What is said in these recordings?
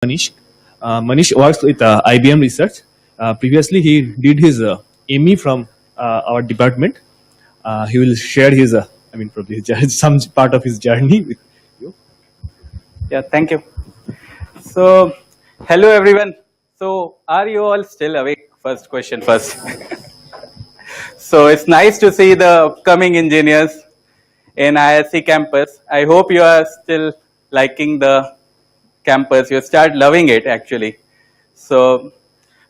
Manish. Manish works with IBM Research. Previously, he did his ME from our department. He will share his, probably some part of his journey with you. Yeah, thank you. So, hello everyone. So, are you all still awake? First question first. So, it's nice to see the upcoming engineers in ISC campus. I hope you are still liking the campus. You start loving it actually. So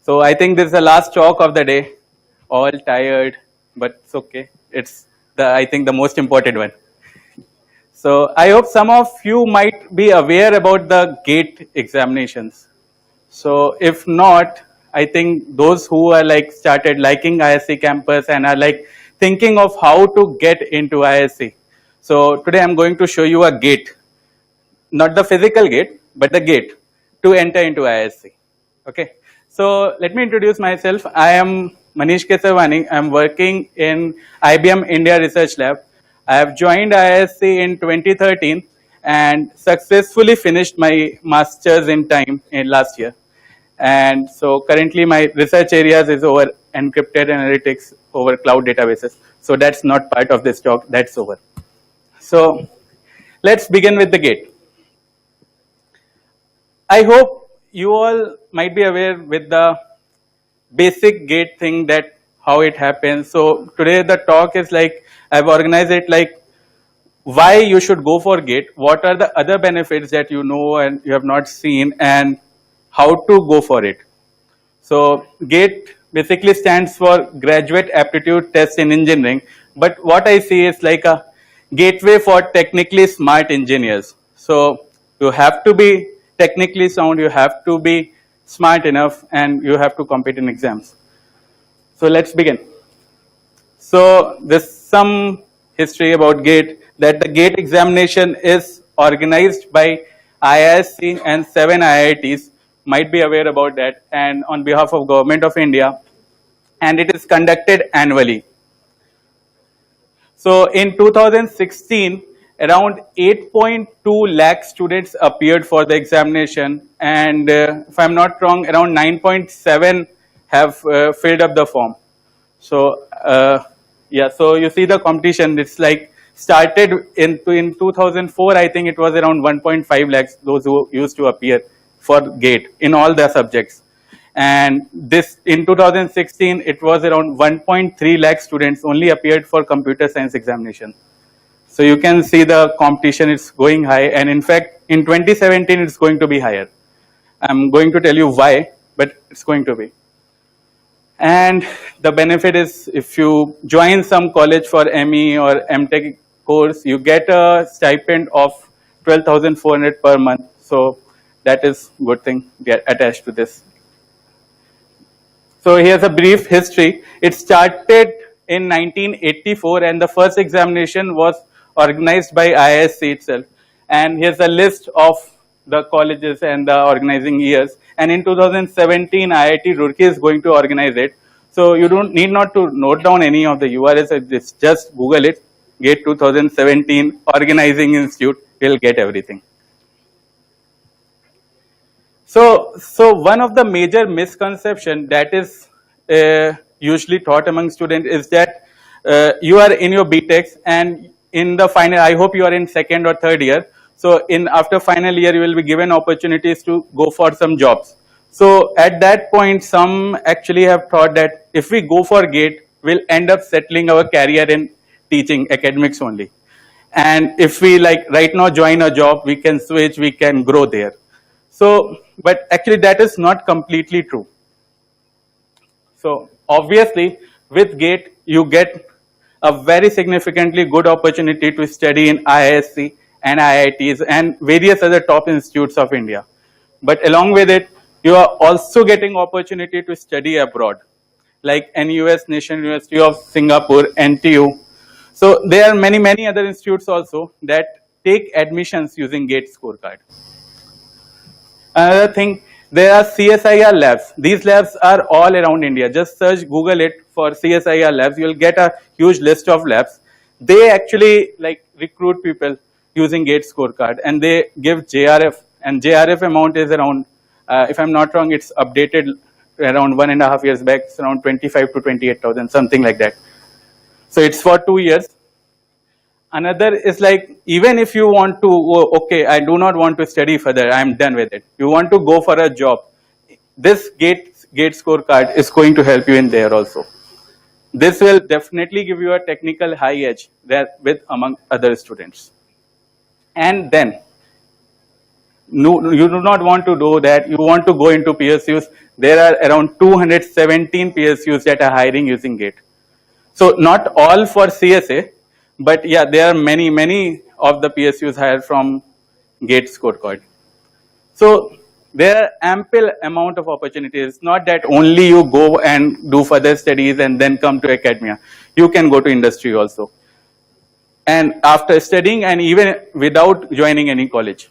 I think this is the last talk of the day. All tired, but it's okay. It's I think the most important one. So I hope some of you might be aware about the GATE examinations. So if not, I think those who are started liking ISC campus and are thinking of how to get into ISC. So today I'm going to show you a gate, not the physical gate, but the gate to enter into ISC. Okay. So let me introduce myself. I am Manish Kesarvani. I'm working in IBM India Research Lab. I have joined ISC in 2013 and successfully finished my master's in time in last year. And so currently my research areas is over encrypted analytics over cloud databases. So that's not part of this talk, that's over. So let's begin with the gate. I hope you all might be aware with the basic gate thing that how it happens. So today the talk is I've organized it why you should go for gate, what are the other benefits that you know and you have not seen, and how to go for it. So GATE basically stands for Graduate Aptitude Test in Engineering, but what I see is like a gateway for technically smart engineers. So you have to be technically sound, you have to be smart enough, and you have to compete in exams. So let's begin. So there's some history about GATE, that the GATE examination is organized by IISc and 7 IITs, might be aware about that, and on behalf of Government of India, and it is conducted annually. So in 2016, around 8.2 lakh students appeared for the examination, and if I'm not wrong, around 9.7 have filled up the form. So yeah, so you see the competition, it's started in 2004, I think it was around 1.5 lakhs, those who used to appear for GATE in all the subjects. And this in 2016, it was around 1.3 lakh students only appeared for computer science examination. So you can see the competition is going high, and in fact, in 2017, it's going to be higher. I'm going to tell you why, but it's going to be. And the benefit is if you join some college for ME or MTech course, you get a stipend of 12,400 per month. So that is good thing get attached to this. So here's a brief history. It started in 1984, and the first examination was organized by IISc itself. And here's a list of the colleges and the organizing years. And in 2017, IIT Roorkee is going to organize it. So you don't need not to note down any of the URLs. It's just Google it. GATE 2017 Organizing Institute. You'll get everything. So one of the major misconceptions that is usually taught among students is that you are in your BTechs, and in the final, I hope you are in second or third year. So after final year, you will be given opportunities to go for some jobs. So at that point, some actually have thought that if we go for GATE, we'll end up settling our career in teaching, academics only. And if we right now join a job, we can switch, we can grow there. So, but actually that is not completely true. So obviously with GATE, you get a very significantly good opportunity to study in IISc and IITs and various other top institutes of India. But along with it, you are also getting opportunity to study abroad, like NUS, National University of Singapore, NTU. So there are many other institutes also that take admissions using GATE scorecard. Another thing, there are CSIR labs. These labs are all around India. Just search, Google it for CSIR labs. You'll get a huge list of labs. They actually recruit people using GATE scorecard, and they give JRF, and JRF amount is around If I'm not wrong, it's updated around 1.5 years back. It's around 25 to 28,000, something like that. So it's for 2 years. Another is like, even if you want to, oh, okay, I do not want to study further, I'm done with it. You want to go for a job. This GATE scorecard is going to help you in there also. This will definitely give you a technical high edge there with among other students. And then, no, you do not want to do that. You want to go into PSUs. There are around 217 PSUs that are hiring using GATE. So not all for CSA, but yeah, there are many of the PSUs hired from GATE scorecard. So there are ample amount of opportunities. Not that only you go and do further studies and then come to academia. You can go to industry also. And after studying and even without joining any college.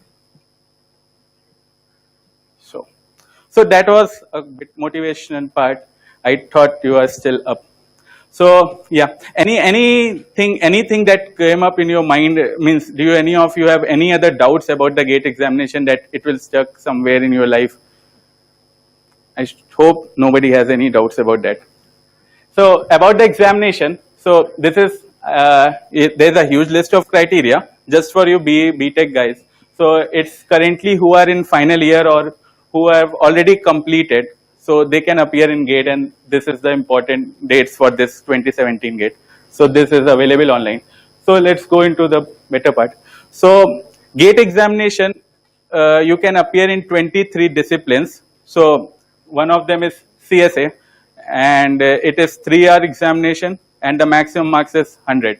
So that was a bit motivational part. I thought you are still up. So yeah, anything that came up in your mind, means do you, any of you have any other doubts about the GATE examination that it will stuck somewhere in your life? I hope nobody has any doubts about that. So about the examination, so this is, there's a huge list of criteria just for you BTech guys. So it's currently who are in final year or who have already completed. So they can appear in GATE, and this is the important dates for this 2017 GATE. So this is available online. So let's go into the better part. So GATE examination, you can appear in 23 disciplines. So one of them is CSA, and it is 3-hour examination, and the maximum marks is 100.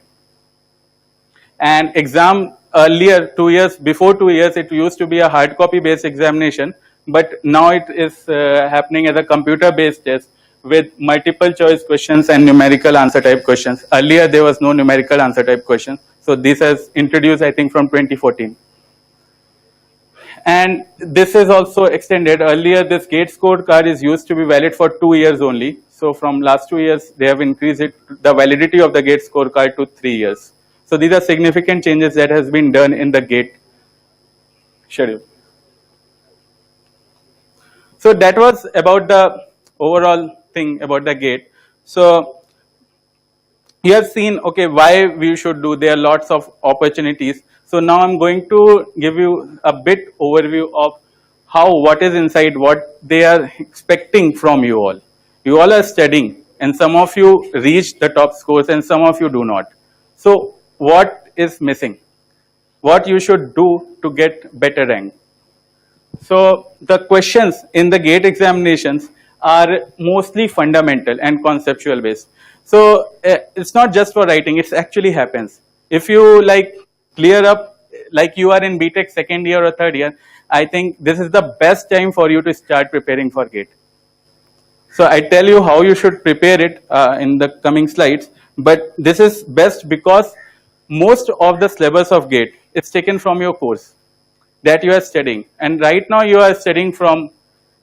And exam earlier, 2 years, before 2 years, it used to be a hard copy based examination. But now it is happening as a computer-based test with multiple choice questions and numerical answer type questions. Earlier, there was no numerical answer type questions. So this has introduced, I think, from 2014. And this is also extended. Earlier, this GATE scorecard is used to be valid for 2 years only. So from last 2 years, they have increased it, the validity of the GATE scorecard to 3 years. So these are significant changes that has been done in the GATE schedule. So that was about the overall thing about the GATE. So you have seen, okay, why we should do. There are lots of opportunities. So now I'm going to give you a bit overview of how, what is inside, what they are expecting from you all. You all are studying, and some of you reach the top scores and some of you do not. So what is missing? What you should do to get better rank? So the questions in the GATE examinations are mostly fundamental and conceptual based. So it's not just for writing, it actually happens. If you like clear up, like you are in BTech second year or third year, I think this is the best time for you to start preparing for GATE. So I tell you how you should prepare it in the coming slides, but this is best because most of the syllabus of GATE is taken from your course that you are studying. And right now you are studying from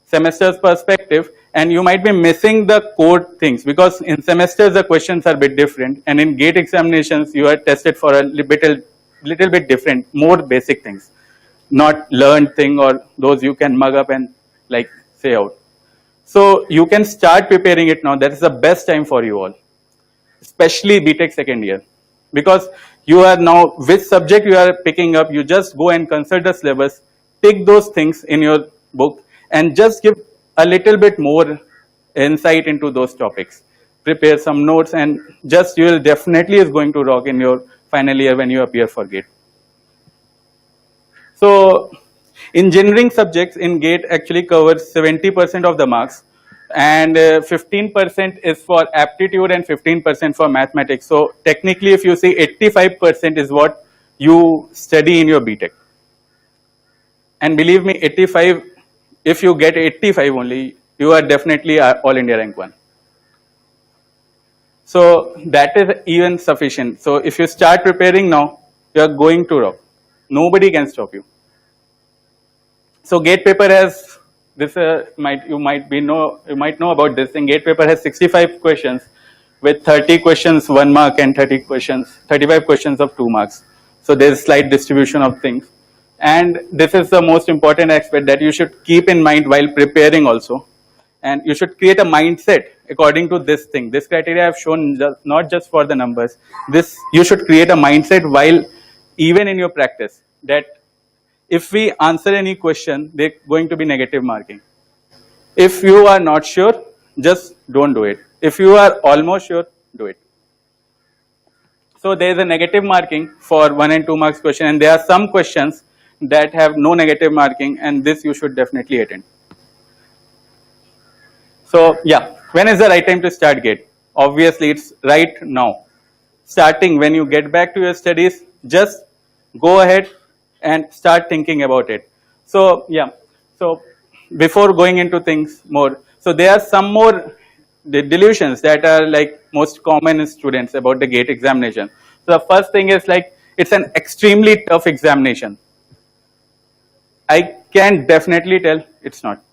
semester's perspective, and you might be missing the core things because in semesters the questions are a bit different, and in GATE examinations you are tested for a little bit different, more basic things, not learned thing or those you can mug up and like say out. So you can start preparing it now. That is the best time for you all, especially BTech second year, because you are now, which subject you are picking up, you just go and consult the syllabus, pick those things in your book, and just give a little bit more insight into those topics. Prepare some notes, and just you will definitely is going to rock in your final year when you appear for GATE. So engineering subjects in GATE actually covers 70% of the marks, and 15% is for aptitude and 15% for mathematics. So technically, if you see, 85% is what you study in your BTech. And believe me, 85, if you get 85 only, you are definitely all India rank 1. So that is even sufficient. So if you start preparing now, you are going to rock. Nobody can stop you. So GATE paper has this. You might know about this thing. GATE paper has 65 questions with 30 questions 1 mark and 35 questions of 2 marks. So there is slight distribution of things. And this is the most important aspect that you should keep in mind while preparing also. And you should create a mindset according to this thing. This criteria I've shown not just for the numbers. This you should create a mindset while even in your practice that if we answer any question, they're going to be negative marking. If you are not sure, just don't do it. If you are almost sure, do it. So there is a negative marking for 1 and 2 marks question, and there are some questions that have no negative marking, and this you should definitely attend. So yeah, when is the right time to start GATE? Obviously, it's right now. Starting when you get back to your studies, just go ahead and start thinking about it. So yeah, so before going into things more, so there are some more delusions that are like most common in students about the GATE examination. So the first thing is like it's an extremely tough examination. I can definitely tell it's not.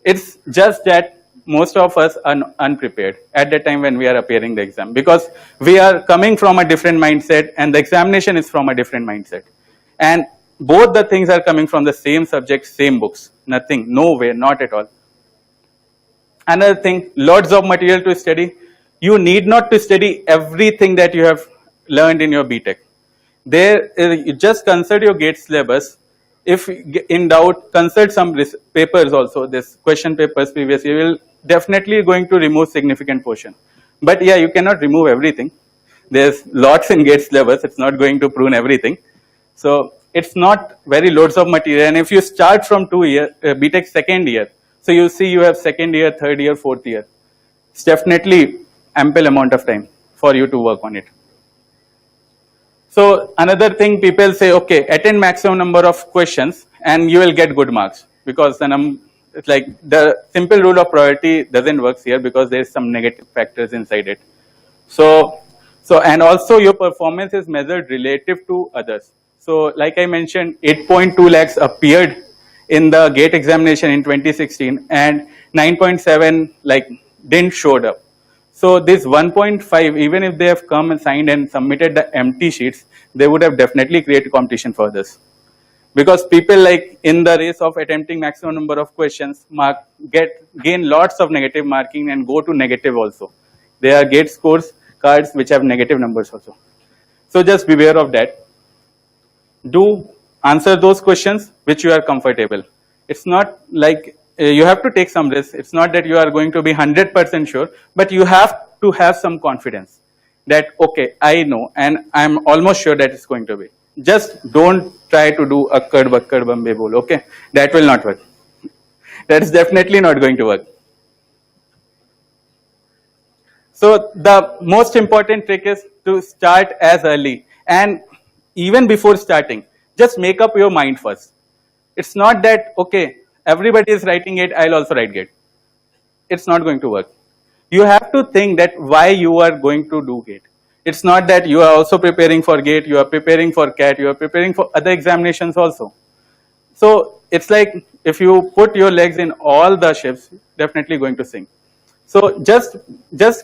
It's just that most of us are unprepared at the time when we are appearing the exam, because we are coming from a different mindset and the examination is from a different mindset. And both the things are coming from the same subject, same books, nothing, no way, not at all. Another thing, lots of material to study. You need not to study everything that you have learned in your BTech. There, you just consult your GATE syllabus. If in doubt, consult some papers also, this question papers previous year will definitely going to remove significant portion. But yeah, you cannot remove everything. There's lots in GATE syllabus, it's not going to prune everything. So it's not very loads of material. And if you start from 2 year, BTech second year, so you see you have second year, third year, fourth year. It's definitely ample amount of time for you to work on it. So another thing people say, okay, attend maximum number of questions and you will get good marks, because then it's like the simple rule of priority doesn't work here because there's some negative factors inside it. So and also your performance is measured relative to others. So like I mentioned, 8.2 lakhs appeared in the GATE examination in 2016 and 9.7 like didn't showed up. So this 1.5, even if they have come and signed and submitted the empty sheets, they would have definitely created competition for this. Because people like in the race of attempting maximum number of questions, gain lots of negative marking and go to negative also. There are GATE scores cards which have negative numbers also. So just beware of that. Do answer those questions which you are comfortable. It's not like you have to take some risk. It's not that you are going to be 100% sure, but you have to have some confidence that, okay, I know and I'm almost sure that it's going to be. Just don't try to do akkad bakkad bambe bol, okay? That will not work. That is definitely not going to work. So the most important trick is to start as early, and even before starting, just make up your mind first. It's not that, okay, everybody is writing it, I'll also write GATE. It's not going to work. You have to think that why you are going to do GATE. It's not that you are also preparing for GATE, you are preparing for CAT, you are preparing for other examinations also. So it's like if you put your legs in all the ships, definitely going to sink. So just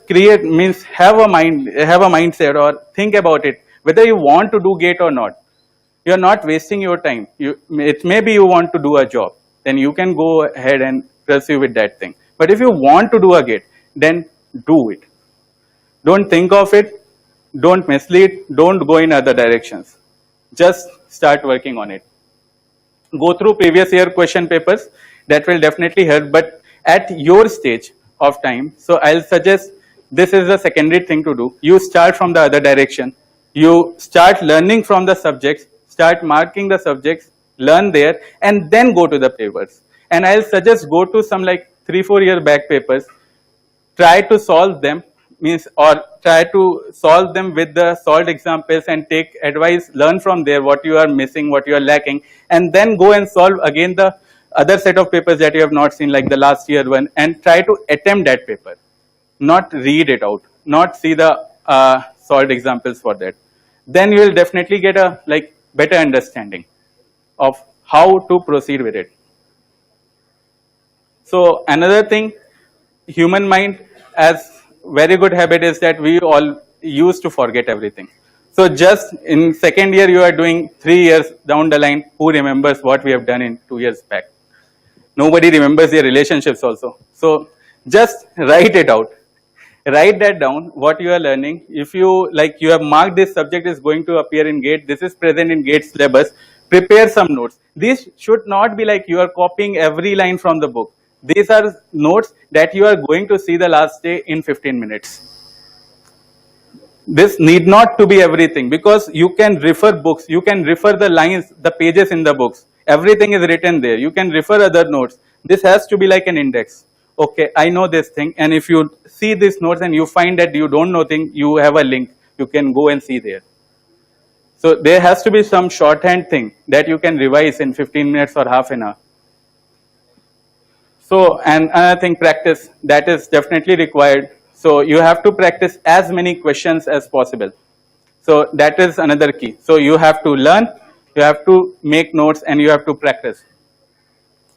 create, means have a mindset or think about it, whether you want to do GATE or not. You are not wasting your time. It may be you want to do a job, then you can go ahead and pursue with that thing. But if you want to do a GATE, then do it. Don't think of it, don't mislead, don't go in other directions. Just start working on it. Go through previous year question papers, that will definitely help, but at your stage of time, so I'll suggest this is a secondary thing to do. You start from the other direction. You start learning from the subjects, start marking the subjects, learn there, and then go to the papers. And I'll suggest go to some like 3-4 year back papers, try to solve them, or try to solve them with the solved examples and take advice, learn from there what you are missing, what you are lacking, and then go and solve again the other set of papers that you have not seen, like the last year one, and try to attempt that paper, not read it out, not see the solved examples for that. Then you will definitely get a like better understanding of how to proceed with it. So another thing, human mind as very good habit is that we all used to forget everything. So just in second year, you are doing 3 years down the line. Who remembers what we have done in 2 years back? Nobody remembers their relationships also. So just write it out. Write that down, what you are learning. If you like, you have marked this subject is going to appear in GATE, this is present in GATE syllabus, prepare some notes. These should not be like you are copying every line from the book. These are notes that you are going to see the last day in 15 minutes. This need not to be everything, because you can refer books, you can refer the lines, the pages in the books. Everything is written there. You can refer other notes. This has to be like an index. Okay, I know this thing, and if you see these notes and you find that you don't know thing, you have a link. You can go and see there. So there has to be some shorthand thing that you can revise in 15 minutes or half an hour. So, and another thing, practice, that is definitely required. So you have to practice as many questions as possible. So that is another key. So you have to learn, you have to make notes, and you have to practice.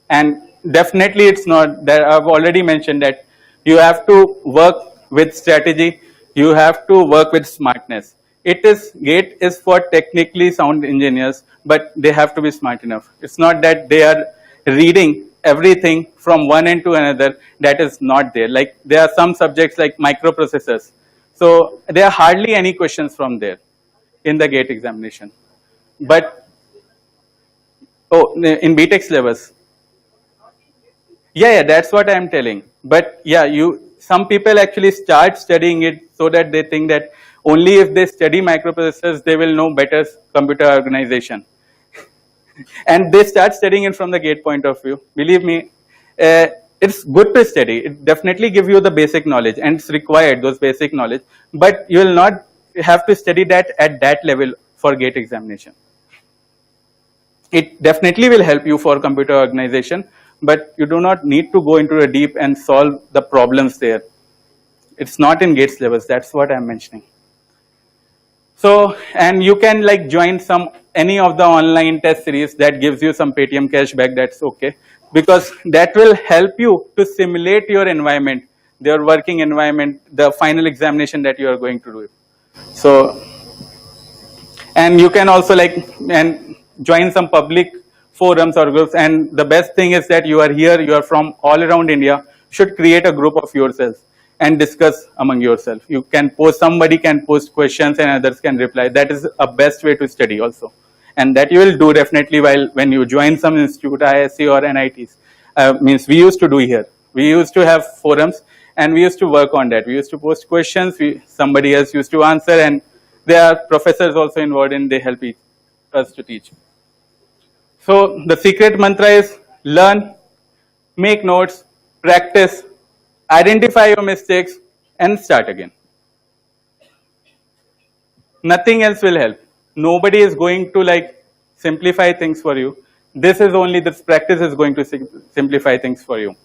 And definitely it's not that I've already mentioned that you have to work with strategy, you have to work with smartness. It is, GATE is for technically sound engineers, but they have to be smart enough. It's not that they are reading everything from one end to another. That is not there. Like there are some subjects like microprocessors. So there are hardly any questions from there in the GATE examination. But, oh, in BTech syllabus. Yeah, that's what I'm telling. But yeah, some people actually start studying it so that they think that only if they study microprocessors, they will know better computer organization. And they start studying it from the GATE point of view. Believe me, it's good to study. It definitely gives you the basic knowledge, and it's required, those basic knowledge. But you will not have to study that at that level for GATE examination. It definitely will help you for computer organization, but you do not need to go into the deep and solve the problems there. It's not in GATE syllabus. That's what I'm mentioning. So, and you can like join any of the online test series that gives you some Paytm cashback. That's okay, because that will help you to simulate your environment, your working environment, the final examination that you are going to do. So, and you can also and join some public forums or groups. And the best thing is that you are here, you are from all around India, should create a group of yourselves and discuss among yourself. You can post, somebody can post questions and others can reply. That is a best way to study also. And that you will do definitely when you join some institute, ISC or NITs. Means we used to do here. We used to have forums and we used to work on that. We used to post questions, somebody else used to answer, and there are professors also involved and they help us to teach. So the secret mantra is learn, make notes, practice, identify your mistakes, and start again. Nothing else will help. Nobody is going to simplify things for you. This practice is going to simplify things for you.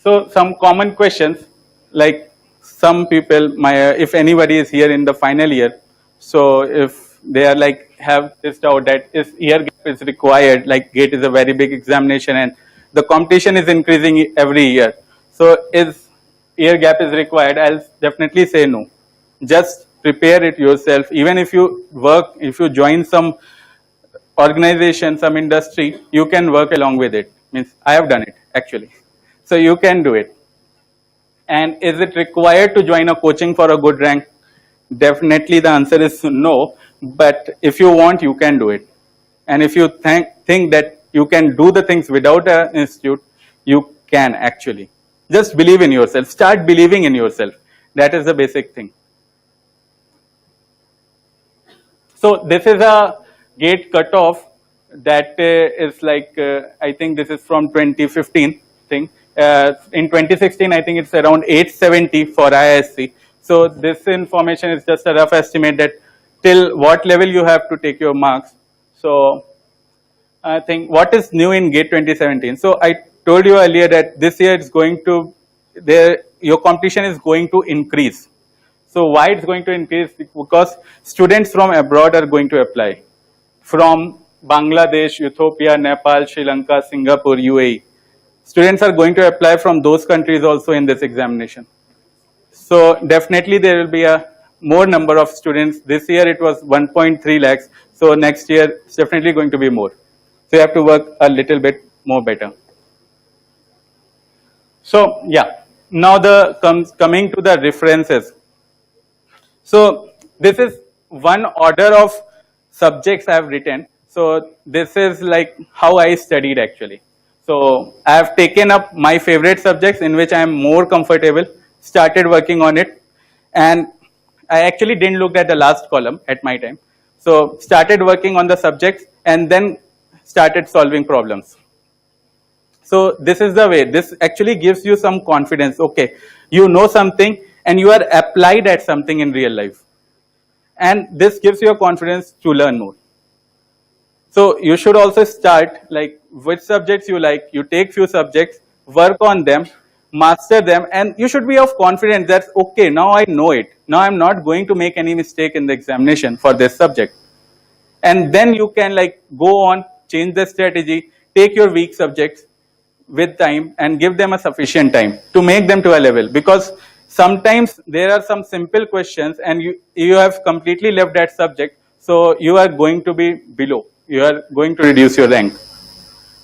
So some common questions, like some people, if anybody is here in the final year, so if they are have this doubt that is year gap is required, like GATE is a very big examination and the competition is increasing every year. So is year gap is required? I'll definitely say no. Just prepare it yourself. Even if you if you join some organization, some industry, you can work along with it. Means I have done it actually. So you can do it. And is it required to join a coaching for a good rank? Definitely the answer is no. But if you want, you can do it. And if you think that you can do the things without an institute, you can actually. Just believe in yourself. Start believing in yourself. That is the basic thing. So this is a GATE cutoff that is I think this is from 2015 thing. In 2016, I think it's around 870 for ISC. So this information is just a rough estimate that till what level you have to take your marks. So I think what is new in GATE 2017. So I told you earlier that this year it's going to, your competition is going to increase. So why it's going to increase? Because students from abroad are going to apply. From Bangladesh, Ethiopia, Nepal, Sri Lanka, Singapore, UAE. students are going to apply from those countries also in this examination. So definitely there will be a more number of students. This year it was 1.3 lakhs. So next year it's definitely going to be more. So you have to work a little bit more better. So yeah, now coming to the references. So this is one order of subjects I have written. So this is like how I studied actually. So I have taken up my favorite subjects in which I am more comfortable, started working on it, and I actually didn't look at the last column at my time. So started working on the subjects and then started solving problems. So this is the way. This actually gives you some confidence. Okay, you know something and you are applied at something in real life. And this gives you a confidence to learn more. So you should also start like which subjects you like. You take few subjects, work on them, master them, and you should be of confidence that okay, now I know it. Now I'm not going to make any mistake in the examination for this subject. And then you can like go on, change the strategy, take your weak subjects with time and give them a sufficient time to make them to a level, because sometimes there are some simple questions and you have completely left that subject, so you are going to be below, you are going to reduce your rank.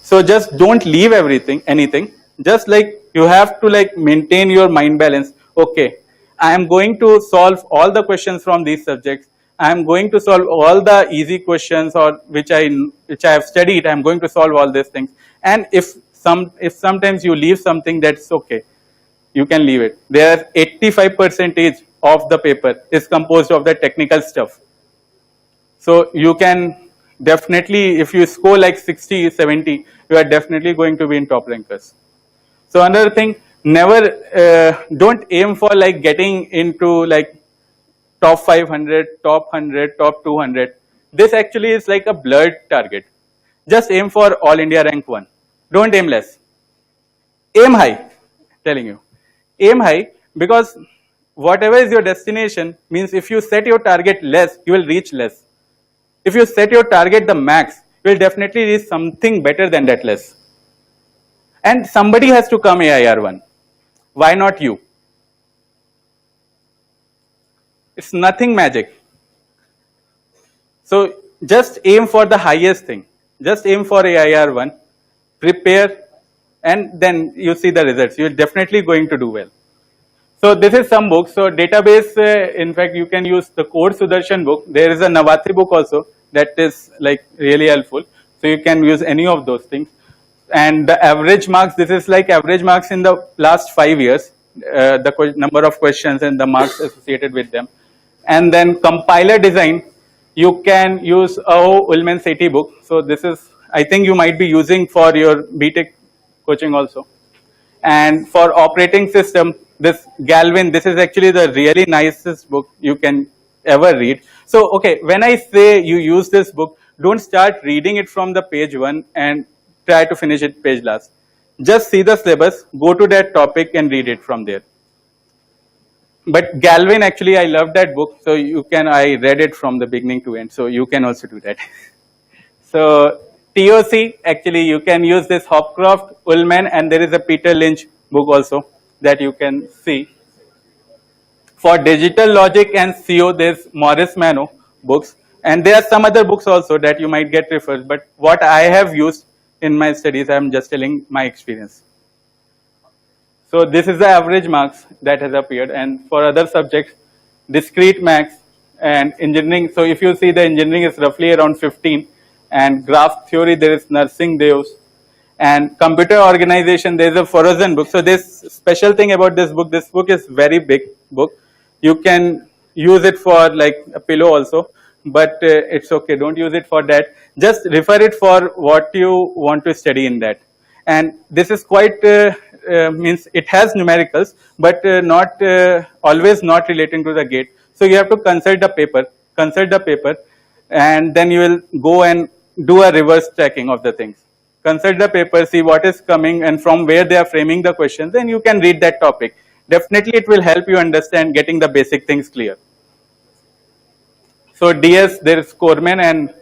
So just don't leave anything, just like you have to like maintain your mind balance. Okay, I am going to solve all the questions from these subjects, I am going to solve all the easy questions or which I have studied, I am going to solve all these things. And if sometimes you leave something, that's okay, you can leave it. There 85% of the paper is composed of the technical stuff. So you can definitely, if you score like 60, 70, you are definitely going to be in top rankers. So another thing, never, don't aim for like getting into like top 500, top 100, top 200. This actually is like a blurred target. Just aim for all India rank 1. Don't aim less. Aim high, telling you. Aim high, because whatever is your destination means if you set your target less, you will reach less. If you set your target the max, you will definitely reach something better than that less. And somebody has to come AIR1. Why not you? It's nothing magic. So just aim for the highest thing. Just aim for AIR1, prepare, and then you see the results. You're definitely going to do well. So this is some books. So database, in fact, you can use the Code Sudarshan book. There is a Navati book also that is like really helpful. So you can use any of those things. And the average marks, this is like average marks in the last 5 years, the number of questions and the marks associated with them. And then compiler design, you can use Ullman Sethi book. So this is, I think you might be using for your BTech coaching also. And for operating system, this Galvin, this is actually the really nicest book you can ever read. So, okay, when I say you use this book, don't start reading it from the page 1 and try to finish it page last. Just see the syllabus, go to that topic and read it from there. But Galvin, actually, I love that book. So you can, I read it from the beginning to end. So you can also do that. So TOC, actually, you can use this Hopcroft, Ullman, and there is a Peter Lynch book also that you can see. For digital logic and CO, there's Morris Mano books. And there are some other books also that you might get referred. But what I have used in my studies, I'm just telling my experience. So this is the average marks that has appeared. And for other subjects, discrete maths and engineering. So if you see, the engineering is roughly around 15. And graph theory, there is nursing Deus. And computer organization, there is a Forozen book. So this special thing about this book is very big book. You can use it for like a pillow also, but it's okay. Don't use it for that. Just refer it for what you want to study in that. And this is quite, means it has numericals, but not always not relating to the gate. So you have to consult the paper, and then you will go and do a reverse tracking of the things. Consult the paper, see what is coming and from where they are framing the questions, then you can read that topic. Definitely it will help you understand getting the basic things clear. So DS, there is Corman, and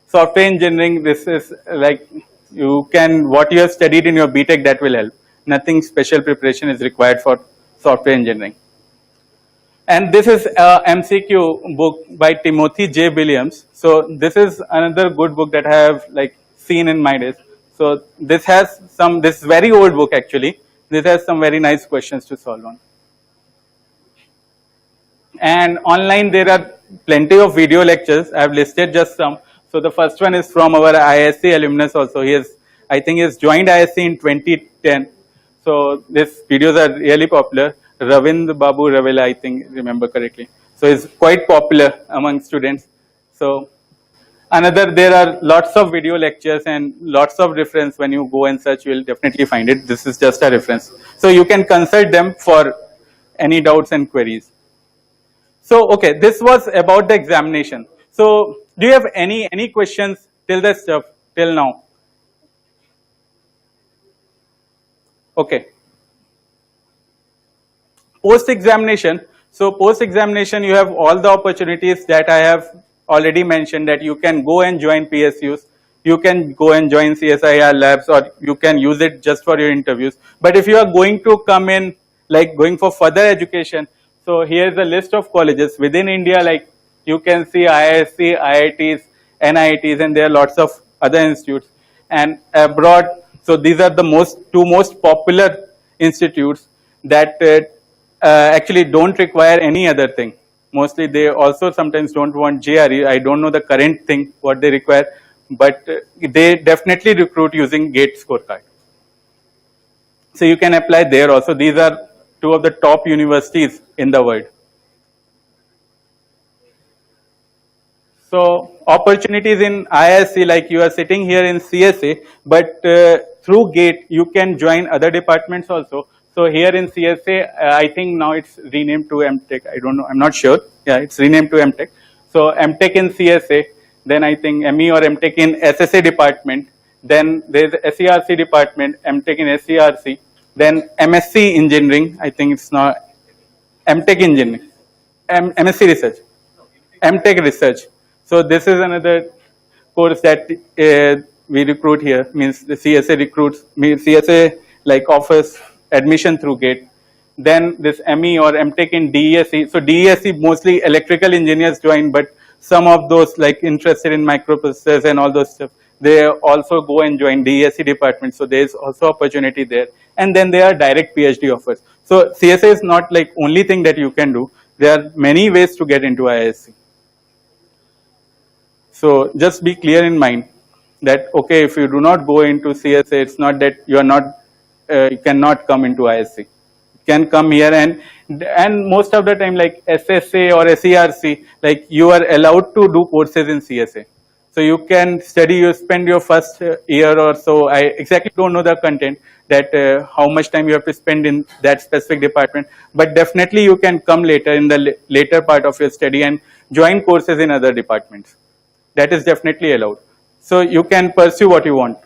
software engineering, this is like You can, what you have studied in your BTech, that will help. Nothing special preparation is required for software engineering. And this is a MCQ book by Timothy J. Williams. So this is another good book that I have like seen in my days. So this has some, this very old book actually. This has some very nice questions to solve on. And online there are plenty of video lectures. I have listed just some. So the first one is from our ISC alumnus also. He has, I think he has joined ISC in 2010. So these videos are really popular. Ravind Babu Ravela, I think, remember correctly. So it's quite popular among students. So another, there are lots of video lectures and lots of reference. When you go and search, you will definitely find it. This is just a reference. So you can consult them for any doubts and queries. So, okay, this was about the examination. So, do you have any questions till this stuff, till now? Okay. Post-examination. So, post-examination, you have all the opportunities that I have already mentioned, that you can go and join PSUs, you can go and join CSIR labs, or you can use it just for your interviews. But if you are going to come in, like going for further education, so here's a list of colleges within India, like you can see IISc, IITs, NITs, and there are lots of other institutes. And abroad, so these are the two most popular institutes that actually don't require any other thing. Mostly they also sometimes don't want JRE. I don't know the current thing, what they require, but they definitely recruit using GATE scorecard. So you can apply there also. These are two of the top universities in the world. So opportunities in ISC, like you are sitting here in CSA, but through GATE you can join other departments also. So here in CSA, I think now it's renamed to MTech. I don't know, I'm not sure. Yeah, it's renamed to MTech. So MTech in CSA, then I think ME or MTech in SSA department, then there's SERC department, MTech in SERC, then MSc engineering, I think it's not MTech engineering, MSc research, MTech research. So this is another course that we recruit here, means the CSA recruits, means CSA like offers admission through GATE. Then this ME or MTech in DESE. So DESE mostly electrical engineers join, but some of those like interested in microprocessors and all those stuff, they also go and join DESE department. So there is also opportunity there. And then there are direct PhD offers. So CSA is not like only thing that you can do. There are many ways to get into IISc. So just be clear in mind that, okay, if you do not go into CSA, it's not that you are not, you cannot come into ISC. You can come here, and most of the time, like SSA or SERC, like you are allowed to do courses in CSA. So you can study, you spend your first year or so, I exactly don't know the content, that how much time you have to spend in that specific department, but definitely you can come later in the later part of your study and join courses in other departments. That is definitely allowed. So you can pursue what you want.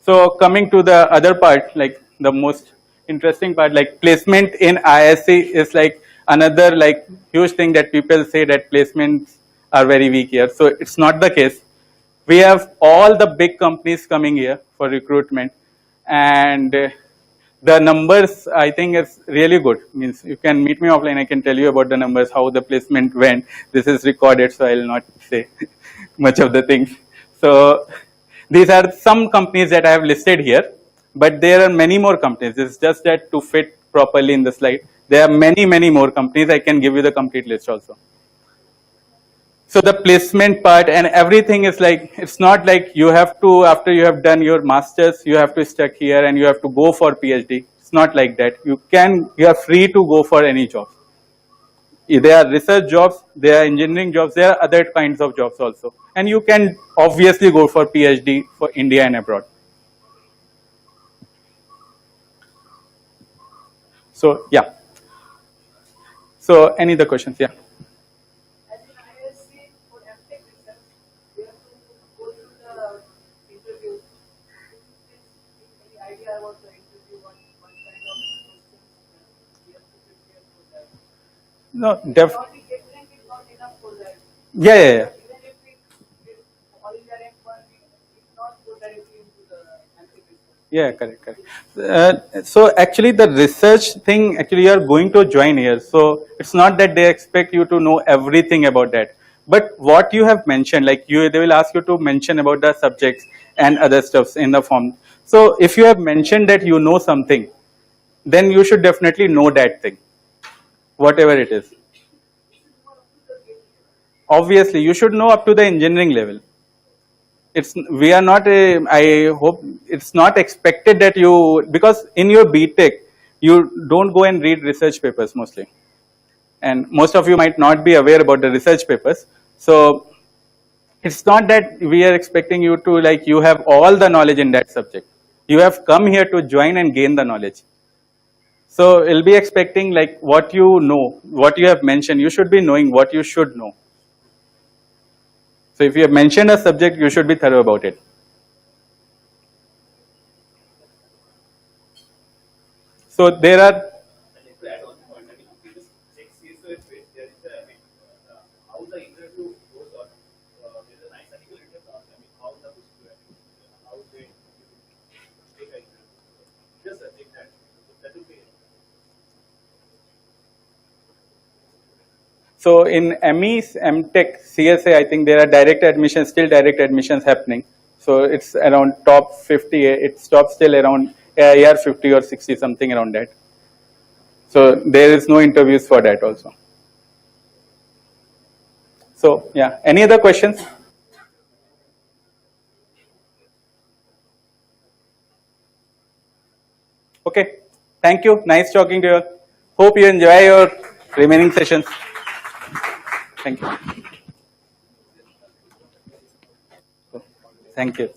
So coming to the other part, like the most interesting part, like placement in ISC is like another like huge thing that people say that placements are very weak here. So it's not the case. We have all the big companies coming here for recruitment, and the numbers I think is really good. Means you can meet me offline, I can tell you about the numbers, how the placement went. This is recorded, so I will not say much of the things. So these are some companies that I have listed here, but there are many more companies. It's just that to fit properly in the slide, there are many more companies. I can give you the complete list also. So the placement part and everything is like, it's not like you have to, after you have done your masters, you have to stuck here and you have to go for PhD. It's not like that. You are free to go for any job. There are research jobs, there are engineering jobs, there are other kinds of jobs also. And you can obviously go for PhD for India and abroad. So yeah. So any other questions? Yeah. No, yeah. Yeah, correct, correct. So actually the research thing, actually you are going to join here. So it's not that they expect you to know everything about that. But what you have mentioned, like they will ask you to mention about the subjects and other stuffs in the form. So if you have mentioned that you know something, then you should definitely know that thing, whatever it is. Obviously, you should know up to the engineering level. It's we are not I hope it's not expected that you, because in your BTech you don't go and read research papers mostly, and most of you might not be aware about the research papers. So it's not that we are expecting you to, like, you have all the knowledge in that subject. You have come here to join and gain the knowledge. So we'll be expecting, like, what you know, what you have mentioned, you should be knowing what you should know. So if you have mentioned a subject, you should be thorough about it. So there are, so in MEs, MTech, CSA, I think there are direct admissions, still direct admissions happening. So it's around top 50, it stops still around AIR 50 or 60, something around that. So there is no interviews for that also. So yeah, any other questions? Okay, thank you. Nice talking to you. Hope you enjoy your remaining sessions. Thank you. Thank you.